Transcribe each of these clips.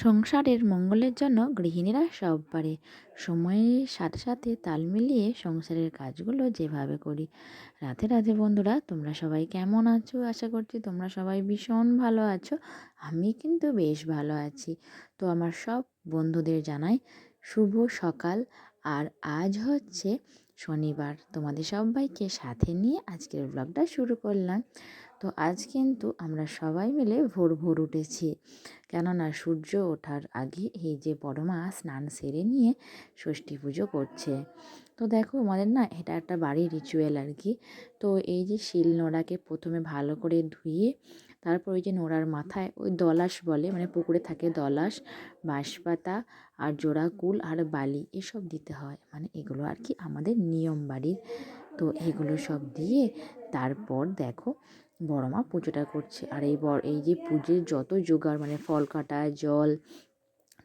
সংসারের মঙ্গলের জন্য গৃহিণীরা সব পারে। সময়ের সাথে সাথে তাল মিলিয়ে সংসারের কাজগুলো যেভাবে করি। রাধে রাধে বন্ধুরা, তোমরা সবাই কেমন আছো? আশা করছি তোমরা সবাই ভীষণ ভালো আছো। আমি কিন্তু বেশ ভালো আছি। তো আমার সব বন্ধুদের জানাই শুভ সকাল। আর আজ হচ্ছে শনিবার, তোমাদের সবাইকে সাথে নিয়ে আজকের ব্লগটা শুরু করলাম। তো আজ কিন্তু আমরা সবাই মিলে ভোর ভোর উঠেছি, কেননা সূর্য ওঠার আগে এই যে বড় মা স্নান সেরে নিয়ে ষষ্ঠী পুজো করছে। তো দেখো, আমাদের না এটা একটা বাড়ির রিচুয়াল আর কি। তো এই যে শিল নোড়াকে প্রথমে ভালো করে ধুয়ে, তারপর ওই যে নোড়ার মাথায় ওই দলাশ বলে, মানে পুকুরে থাকে দলাশ, বাঁশপাতা আর জোড়া কুল আর বালি এসব দিতে হয়, মানে এগুলো আর কি আমাদের নিয়ম বাড়ির। তো এগুলো সব দিয়ে তারপর দেখো বড় মা পুজোটা করছে। আর এই যে পুজোর যত জোগাড়, মানে ফল কাটা, জল,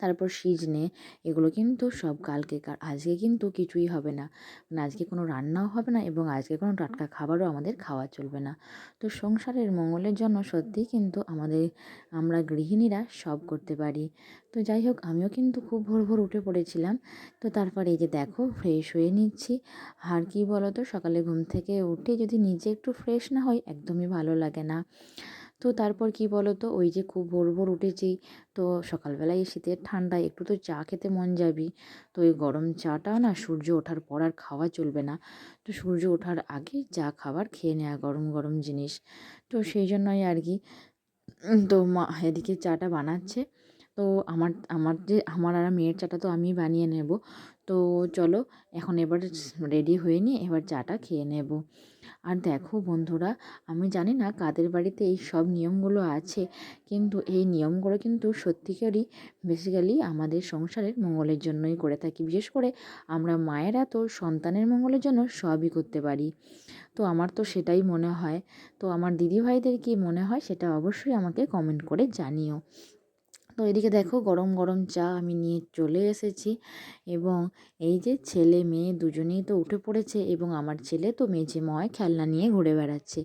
তারপর সিজনে, এগুলো কিন্তু সব কালকে, আজকে কিন্তু কিছুই হবে না। মানে আজকে কোনো রান্নাও হবে না এবং আজকে কোনো টাটকা খাবারও আমাদের খাওয়া চলবে না। তো সংসারের মঙ্গলের জন্য সত্যিই কিন্তু আমরা গৃহিণীরা সব করতে পারি। তো যাই হোক, আমিও কিন্তু খুব ভোর ভোর উঠে পড়েছিলাম। তো তারপরে এই যে দেখো ফ্রেশ হয়ে নিচ্ছি। আর কি বলো তো, সকালে ঘুম থেকে উঠে যদি নিজে একটু ফ্রেশ না হয় একদমই ভালো লাগে না। তো তারপর কি বলো তো, ওই যে খুব ভোর ভোর উঠেছি, তো সকালবেলায় এই শীতের ঠান্ডায় একটু তো চা খেতে মন যাবি। তো এই গরম চাটা না সূর্য ওঠার পর আর খাওয়া চলবে না। তো সূর্য ওঠার আগে যা খাবার খেয়ে নেওয়া, গরম গরম জিনিস। তো সেই জন্যই আর কি। তো মা এদিকে চাটা বানাচ্ছে। তো আমার আর মেয়ের চাটা তো আমিই বানিয়ে নেব। তো চলো, এখন এবার রেডি হয়ে নিয়ে এবার চাটা খেয়ে নেব। আর দেখো বন্ধুরা, আমি জানি না কাদের বাড়িতে এই সব নিয়মগুলো আছে, কিন্তু এই নিয়মগুলো কিন্তু সত্যিকারই বেসিক্যালি আমাদের সংসারের মঙ্গলের জন্যই করে থাকি। বিশেষ করে আমরা মায়েরা তো সন্তানের মঙ্গলের জন্য সবই করতে পারি। তো আমার তো সেটাই মনে হয়। তো আমার দিদিভাইদের কি মনে হয় সেটা অবশ্যই আমাকে কমেন্ট করে জানিও। তো এদিকে দেখো গরম গরম চা আমি নিয়ে চলে এসেছি, এবং এই যে ছেলে মেয়ে দুজনেই তো উঠে পড়েছে, এবং আমার ছেলে তো মেঝেময় খেলনা নিয়ে ঘুরে বেড়াচ্ছে।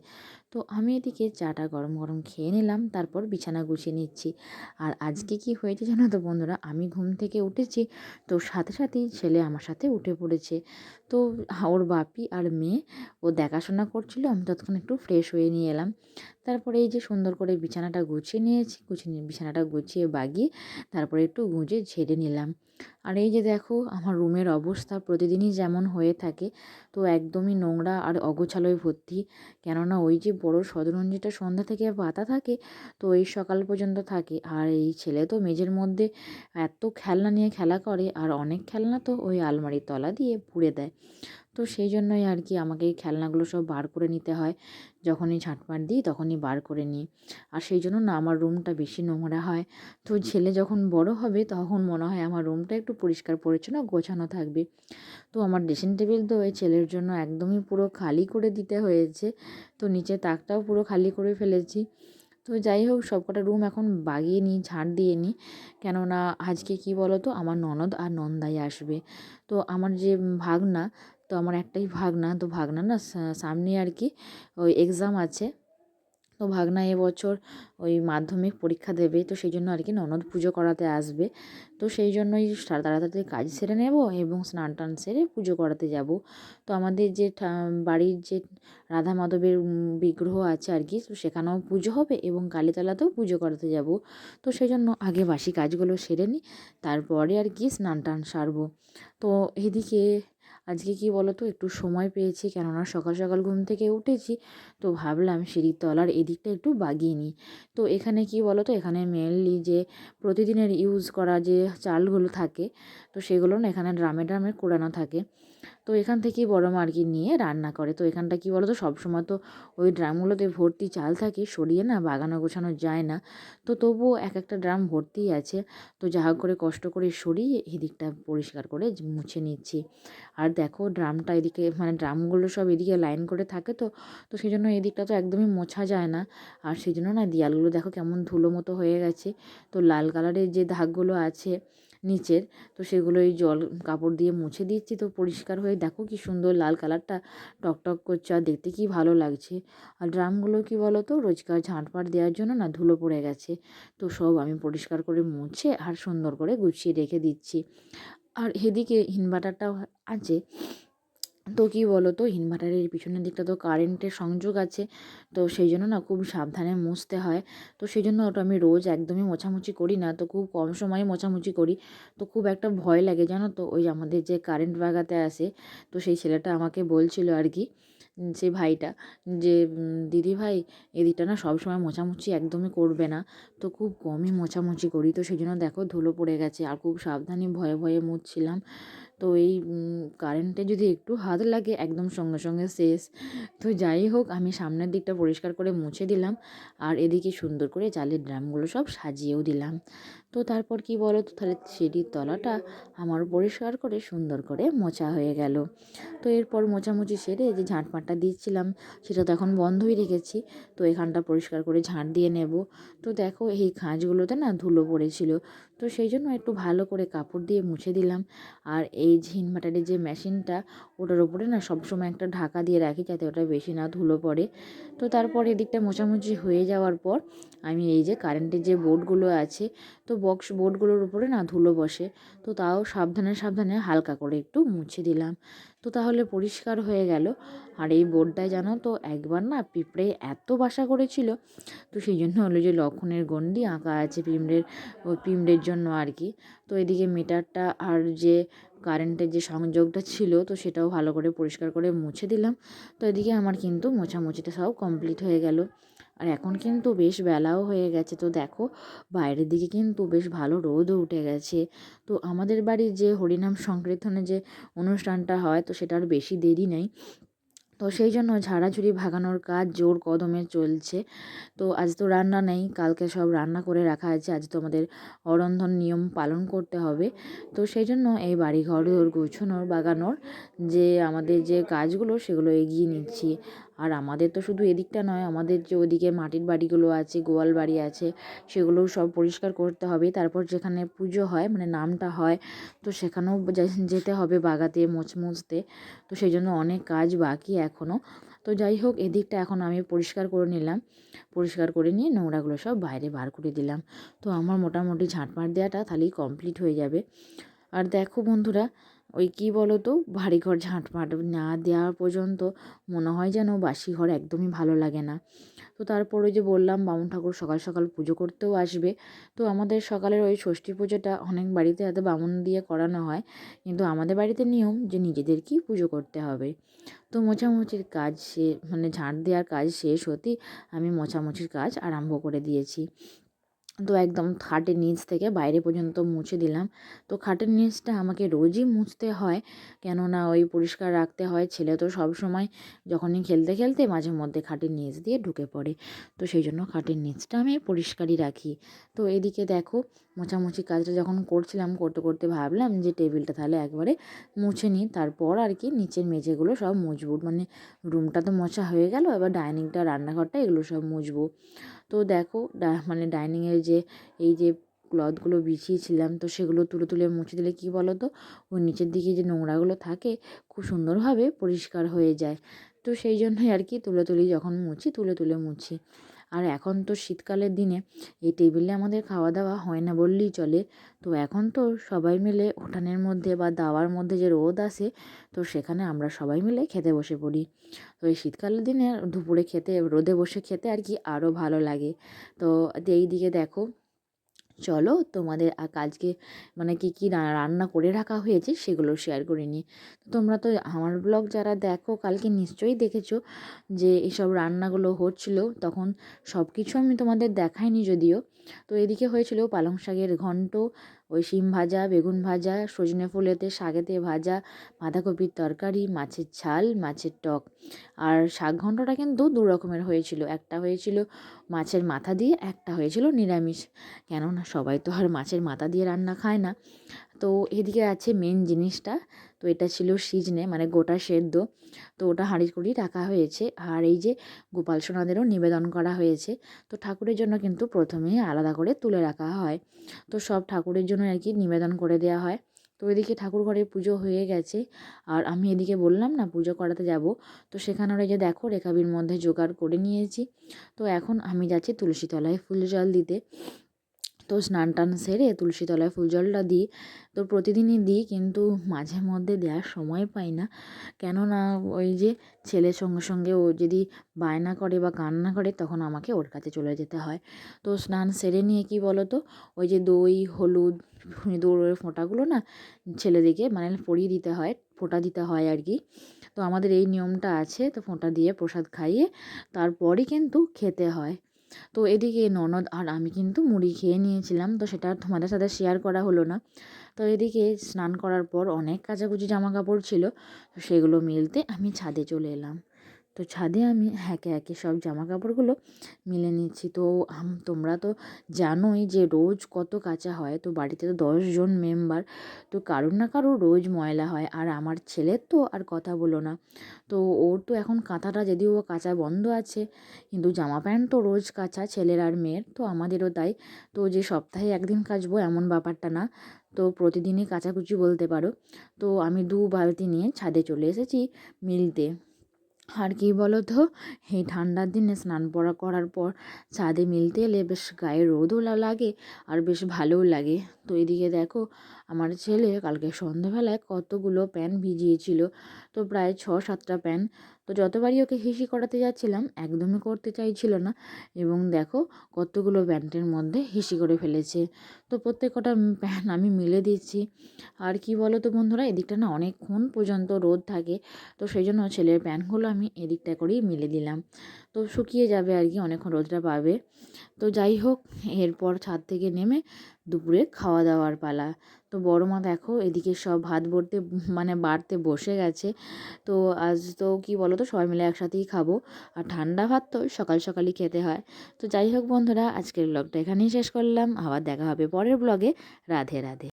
তো আমি এদিকে চাটা গরম গরম খেয়ে নিলাম, তারপর বিছানা গুছিয়ে নিচ্ছি। আর আজকে কি হয়েছে জানো তো বন্ধুরা, আমি ঘুম থেকে উঠেছি, তো সাথে সাথেই ছেলে আমার সাথে উঠে পড়েছে। তো ওর বাপি আর মেয়ে ও দেখাশোনা করছিল, আমি ততক্ষণ একটু ফ্রেশ হয়ে নিয়ে এলাম। তারপরে এই যে সুন্দর করে বিছানাটা গুছিয়ে নিয়েছি, বিছানাটা গুছিয়ে বাগিয়ে তারপরে একটু গুঁজে ঝেড়ে নিলাম। আর এই যে দেখো আমার রুমের অবস্থা প্রতিদিনই যেমন হয়ে থাকে, তো একদমই নোংরা আর অগোছালোয় ভর্তি। কেননা ওই যে বড় শতরঞ্জিটা সন্ধ্যা থেকে পাতা থাকে, তো এই সকাল পর্যন্ত থাকে। আর এই ছেলে তো মেঝের মধ্যে এত খেলনা নিয়ে খেলা করে, আর অনেক খেলনা তো ওই আলমারির তলা দিয়ে পুড়ে দেয়। তো সেই জন্যই আর কি আমাকে এই খেলনাগুলো সব বার করে নিতে হয়। যখনই ঝাঁটপাট দিই তখনই বার করে নিই। আর সেই জন্য না আমার রুমটা বেশি নোংরা হয়। তো ছেলে যখন বড় হবে তখন মনে হয় আমার রুমটা একটু পরিষ্কার পরিচ্ছন্ন গোছানো থাকবে। তো আমার ড্রেসিং টেবিল তো এই ছেলের জন্য একদমই পুরো খালি করে দিতে হয়েছে। তো নিচের তাকটাও পুরো খালি করে ফেলেছি। তো যাই হোক, সবকটা রুম এখন বাগিয়ে নিই, ঝাঁট দিয়ে নিই। কেননা আজকে কি বলো তো, আমার ননদ আর নন্দাই আসবে। তো আমার যে ভাগনা, তো আমার একটাই ভাগনা, তো ভাগনা না সামনে আর কি ওই এক্সাম আছে। তো ভাগনা এবছর ওই মাধ্যমিক পরীক্ষা দেবে, তো সেই জন্য আর কি ননদ পুজো করাতে আসবে। তো সেই জন্যই তাড়াতাড়ি কাজ সেরে নেব এবং স্নান টান সেরে পুজো করাতে যাব। তো আমাদের যে বাড়ির যে রাধা মাধবের বিগ্রহ আছে আর কি, তো সেখানেও পুজো হবে এবং কালীতলাতেও পুজো করাতে যাব। তো সেই জন্য আগে বাসি কাজগুলো সেরে নিই, তারপরে আর কি স্নান টান সারবো। তো এদিকে আজকে কি বলো তো, একটু সময় পেয়েছি, কেননা সকাল সকাল ঘুম থেকে উঠেছি। তো ভাবলাম সিঁড়ির তলার এদিকটা একটু বাগিয়ে নিই। তো এখানে কি বলো তো, এখানে মেনলি যে প্রতিদিনের ইউজ করা যে চালগুলো থাকে, তো সেগুলো না এখানে ড্রামে ড্রামে কুড়ানো থাকে। তো এখান থেকেই বড় মা আর কি নিয়ে রান্না করে। তো এখানটা কী বলো তো, সবসময় তো ওই ড্রামগুলোতে ভর্তি চাল থাকে, সরিয়ে না বাগানো গোছানো যায় না। তো তবুও এক একটা ড্রাম ভর্তিই আছে। তো যা হোক করে কষ্ট করে সরিয়ে এদিকটা পরিষ্কার করে মুছে নিচ্ছি। আর দেখো ড্রামটা এদিকে, মানে ড্রামগুলো সব এদিকে লাইন করে থাকে, তো তো সেই জন্য এদিকটা তো একদমই মোছা যায় না। আর সেই জন্য না দেয়ালগুলো দেখো কেমন ধুলো মতো হয়ে গেছে। তো লাল কালারের যে দাগগুলো আছে, নিচের, তো সেগুলোই জল কাপড় দিয়ে মুছে দিচ্ছি। তো পরিষ্কার হয়ে দেখো কি সুন্দর লাল কালারটা টকটক করছে, আর দেখতে কি ভালো লাগছে। আর ড্রামগুলো কি বলো তো, রোজকার ঝাঁটপাট দেওয়ার জন্য না ধুলো পড়ে গেছে, তো সব আমি পরিষ্কার করে মুছে আর সুন্দর করে গুছিয়ে রেখে দিচ্ছি। আর এদিকে ইনভার্টারটাও আছে, তো কী বলো তো, ইনভার্টারের পিছনের দিকটা তো কারেন্টের সংযোগ আছে, তো সেই জন্য না খুব সাবধানে মুছতে হয়। তো সেই জন্য ওটা আমি রোজ একদমই মোছামুছি করি না, তো খুব কম সময়ে মোছামুছি করি। তো খুব একটা ভয় লাগে জানো তো, ওই আমাদের যে কারেন্ট বাগাতে আসে, তো সেই ছেলেটা আমাকে বলছিল আর কি, সেই ভাইটা, যে দিদিভাই এদিকটা না সবসময় মোছামুছি একদমই করবে না, তো খুব কমই মোছামুছি করি। তো সেই জন্য দেখো ধুলো পড়ে গেছে, আর খুব সাবধানে ভয়ে ভয়ে মুছছিলাম। তো এই কারেন্টে যদি একটু হাত লাগে একদম সঙ্গে সঙ্গে শেষ। তো যাই হোক, আমি সামনের দিকটা পরিষ্কার করে মুছে দিলাম, আর এদিকে সুন্দর করে চালের ড্রামগুলো সব সাজিয়েও দিলাম। তো তারপর কি বলো তো, তাহলে সিঁড়ির তলাটা আমার পরিষ্কার করে সুন্দর করে মোছা হয়ে গেল। তো এরপর মোছামুছি সেরে যে ঝাঁটপাটটা দিচ্ছিলাম, সেটা তো এখন বন্ধই রেখেছি। তো এখানটা পরিষ্কার করে ঝাঁট দিয়ে নেব। তো দেখো এই খাঁজগুলোতে না ধুলো পড়েছিল, তো সেই জন্য একটু ভালো করে কাপড় দিয়ে মুছে দিলাম। আর এই যে ইনভার্টারের যে মেশিনটা, ওটার উপরে না সবসময় একটা ঢাকা দিয়ে রাখি, যাতে ওটা বেশি না ধুলো পড়ে। তো তারপর এদিকটা মোছামুছি হয়ে যাওয়ার পর আমি এই যে কারেন্টের যে বোর্ডগুলো আছে, তো বক্স বোর্ডগুলোর উপরে না ধুলো বসে, তো তাও সাবধানে সাবধানে হালকা করে একটু মুছে দিলাম। তো তাহলে পরিষ্কার হয়ে গেল। আর এই বোর্ডটায় জানো তো একবার না পিঁপড়ে এত বাসা করেছিল, তো সেই জন্য হলো যে লক্ষণের গণ্ডি আঁকা আছে পিঁপড়ের, ওই পিঁপড়ের জন্য আর কি। তো এদিকে মিটারটা আর যে কারেন্টের যে সংযোগটা ছিল, তো সেটাও ভালো করে পরিষ্কার করে মুছে দিলাম। তো এদিকে আমার কিন্তু মোছামুছিটা সব কমপ্লিট হয়ে গেল। আর এখন কিন্তু বেশ বেলাও হয়ে গেছে, তো দেখো বাইরের দিকে কিন্তু বেশ ভালো রোদও উঠে গেছে। তো আমাদের বাড়ির যে হরিনাম সংকীর্তনের যে অনুষ্ঠানটা হয়, তো সেটার বেশি দেরি নেই, তো সেই জন্য ঝাড়াঝুড়ি ভাগানোর কাজ জোর কদমে চলছে। তো আজ তো রান্না নেই, কালকে সব রান্না করে রাখা আছে, আজ তো আমাদের অরন্ধন নিয়ম পালন করতে হবে। তো সেই জন্য এই বাড়িঘর গোছানোর বাগানোর যে আমাদের যে কাজগুলো, সেগুলো এগিয়ে নিচ্ছি। আর আমাদের তো শুধু এদিকটা নয়, আমাদের যে ওদিকে মাটির বাড়িগুলো আছে, গোয়াল বাড়ি আছে, সেগুলোও সব পরিষ্কার করতে হবে। তারপর যেখানে পুজো হয়, মানে নামটা হয়, তো সেখানেও যেতে হবে বাগাতে মুছতে। তো সেই জন্য অনেক কাজ বাকি এখনও। তো যাই হোক, এদিকটা এখন আমি পরিষ্কার করে নিলাম, পরিষ্কার করে নিয়ে নোংরাগুলো সব বাইরে বার করে দিলাম। তো আমার মোটামুটি ঝাঁটমাট দেওয়াটা তাহলেই কমপ্লিট হয়ে যাবে। আর দেখো বন্ধুরা, ওই কী বলো তো, ভারী ঘর ঝাঁটমাট না দেওয়া পর্যন্ত মনে হয় যেন বাসি ঘর একদমই ভালো লাগে না। তো তারপর ওই যে বললাম, বামুন ঠাকুর সকাল সকাল পুজো করতেও আসবে। তো আমাদের সকালের ওই ষষ্ঠী পুজোটা অনেক বাড়িতে হাতে বামুন দিয়ে করানো হয়, কিন্তু আমাদের বাড়িতে নিয়ম যে নিজেদেরকেই পুজো করতে হবে। তো মোছামুছির কাজ মানে ঝাঁট দেওয়ার কাজ শেষ হতেই আমি মোছামুছির কাজ আরম্ভ করে দিয়েছি। তো একদম খাটের নিচ থেকে বাইরে পর্যন্ত মুছে দিলাম। তো খাটের নিচটা আমাকে রোজই মুছতে হয়, কেননা ওই পরিষ্কার রাখতে হয়। ছেলে তো সবসময় যখনই খেলতে খেলতে মাঝে মধ্যে খাটের নিচ দিয়ে ঢুকে পড়ে, তো সেই জন্য খাটের নিচটা আমি পরিষ্কারই রাখি। তো এদিকে দেখো, মোছামুছি কাজটা যখন করছিলাম, করতে করতে ভাবলাম যে টেবিলটা তাহলে একবারে মুছে নিই, তারপর আর কি নিচের মেঝেগুলো সব মুছবো। মানে রুমটা তো মোছা হয়ে গেল, এবার ডাইনিংটা, রান্নাঘরটা, এগুলো সব মুছবো। তো দেখো মানে ডাইনিংয়ের যে এই যে ক্লথগুলো বিছিয়েছিলাম, তো সেগুলো তুলে তুলে মুছে দিলে কী বলো তো, ওই নিচের দিকে যে নোংরাগুলো থাকে খুব সুন্দরভাবে পরিষ্কার হয়ে যায়। তো সেই জন্যই আর কি তুলে তুলি, যখন মুছি তুলে তুলে মুছি। আর এখন তো শীতকালের দিনে এই টেবিলে আমাদের খাওয়া দাওয়া হয় না বললেই চলে। তো এখন তো সবাই মিলে উঠানের মধ্যে বা দাওয়ার মধ্যে যে রোদ আসে, তো সেখানে আমরা সবাই মিলে খেতে বসে পড়ি। তো এই শীতকালের দিনে দুপুরে খেতে, রোদে বসে খেতে আর কি আরও ভালো লাগে। তো এই দিকে দেখো, চলো তোমাদের আজকে মানে কী কী রান্না করে রাখা হয়েছে সেগুলো শেয়ার করে নিই। তোমরা তো আমার ব্লগ যারা দেখো, কালকে নিশ্চয়ই দেখেছো যে এসব রান্নাগুলো হচ্ছিল, তখন সব কিছু আমি তোমাদের দেখাইনি যদিও। তো এদিকে হয়েছিল পালং শাকের ঘন্ট, ওই শিম ভাজা, বেগুন ভাজা, সজনে ফুলেতে শাকেতে ভাজা, বাঁধাকপির তরকারি, মাছের ঝাল, মাছের টক। আর শাক ঘন্টটা কিন্তু দু রকমের হয়েছিল, একটা হয়েছিল মাছের মাথা দিয়ে, একটা হয়েছিল নিরামিষ, কেননা সবাই তো আর মাছের মাথা দিয়ে রান্না খায় না। তো এদিকে আছে মেন জিনিসটা, তো এটা ছিল সিজনে মানে গোটা সেদ্ধ, তো ওটা হাঁড়ি করেই রাখা হয়েছে। আর এই যে গোপাল সোনাদেরও নিবেদন করা হয়েছে। তো ঠাকুরের জন্য কিন্তু প্রথমেই আলাদা করে তুলে রাখা হয়, তো সব ঠাকুরের জন্য আর কি নিবেদন করে দেওয়া হয়। তো এদিকে ঠাকুর ঘরে পুজো হয়ে গেছে, আর আমি এদিকে বললাম না পুজো করাতে যাব, তো সেখানে ওরা যে দেখো রেখাবির মধ্যে জোগাড় করে নিয়েছি। তো এখন আমি যাচ্ছি তুলসী তলায় ফুল জল দিতে। তো স্নান টান সেরে তুলসী তলায় ফুল জলটা দিই, তো প্রতিদিনই দিই, কিন্তু মাঝে মধ্যে দেওয়ার সময় পাই না। কেননা ওই যে ছেলের সঙ্গে সঙ্গে ও যদি বায়না করে বা কান্না করে, তখন আমাকে ওর কাছে চলে যেতে হয়। তো স্নান সেরে নিয়ে কি বলো তো, ওই যে দই হলুদ সিঁদুরের ফোঁটাগুলো না ছেলেদিকে মানে পরিয়ে দিতে হয়, ফোঁটা দিতে হয় আর কি। তো আমাদের এই নিয়মটা আছে, তো ফোঁটা দিয়ে প্রসাদ খাইয়ে তারপরই কিন্তু খেতে হয়। তো এদিকে ননদ আর আমি কিন্তু মুড়ি খেয়ে নিয়েছিলাম, তো সেটা আর তোমাদের সাথে শেয়ার করা হলো না। তো এদিকে স্নান করার পর অনেক কাচাকুচি জামা কাপড় ছিল, তো সেগুলো মেলতে আমি ছাদে চলে এলাম। তো ছাদে আমি একে একে সব জামা কাপড়গুলো মিলে নিচ্ছি। তো তোমরা তো জানোই যে রোজ কত কাচা হয়, তো বাড়িতে তো 10 জন মেম্বার, তো কারোর না কারোর রোজ ময়লা হয়। আর আমার ছেলের তো আর কথা বলো না, তো ওর তো এখন কাঁথাটা যদিও কাচা বন্ধ আছে, কিন্তু জামা প্যান্ট তো রোজ কাচা ছেলের আর মেয়ের, তো আমাদেরও তাই। তো যে সপ্তাহে একদিন কাচবো এমন ব্যাপারটা না, তো প্রতিদিনই কাচাকুচি বলতে পারো। তো আমি 2 বালতি নিয়ে ছাদে চলে এসেছি মিলতে। আর কি বলো তো, এই ঠান্ডার দিনে স্নান করার পর ছাদে মিলতে এলে বেশ গায়ে রোদও লাগে আর বেশ ভালোও লাগে। তো এদিকে দেখো আমার ছেলে কালকে সন্ধ্যাবেলায় কতগুলো প্যান ভিজিয়েছিল, তো প্রায় 6-7টা প্যান। তো যতবারই ওকে হিসি করাতে যাচ্ছিলাম একদমই করতে চাইছিল না, এবং দেখো কতগুলো প্যান্টের মধ্যে হিসি করে ফেলেছে। তো প্রত্যেক কটা প্যান আমি মিলে দিচ্ছি। আর কি বলো তো বন্ধুরা, এদিকটা না অনেকক্ষণ পর্যন্ত রোদ থাকে, তো সেই জন্য ছেলের প্যান্টগুলো আমি এদিকটা করেই মেলে দিলাম, তো শুকিয়ে যাবে আর কি, অনেকক্ষণ রোদটা পাবে। তো যাই হোক, এরপর ছাদ থেকে নেমে দুপুরে খাওয়া দাওয়ার পালা। তো বড় মা দেখো এদিকে সব ভাত বাড়তে বসে গেছে। তো আজ তো কি বলো তো, সবাই মিলে একসাথেই খাবো, আর ঠান্ডা ভাত তো সকাল সকালই খেতে হয়। তো যাই হোক বন্ধুরা, আজকের ব্লগটা এখানেই শেষ করলাম, আবার দেখা হবে পরের ব্লগে। রাধে রাধে।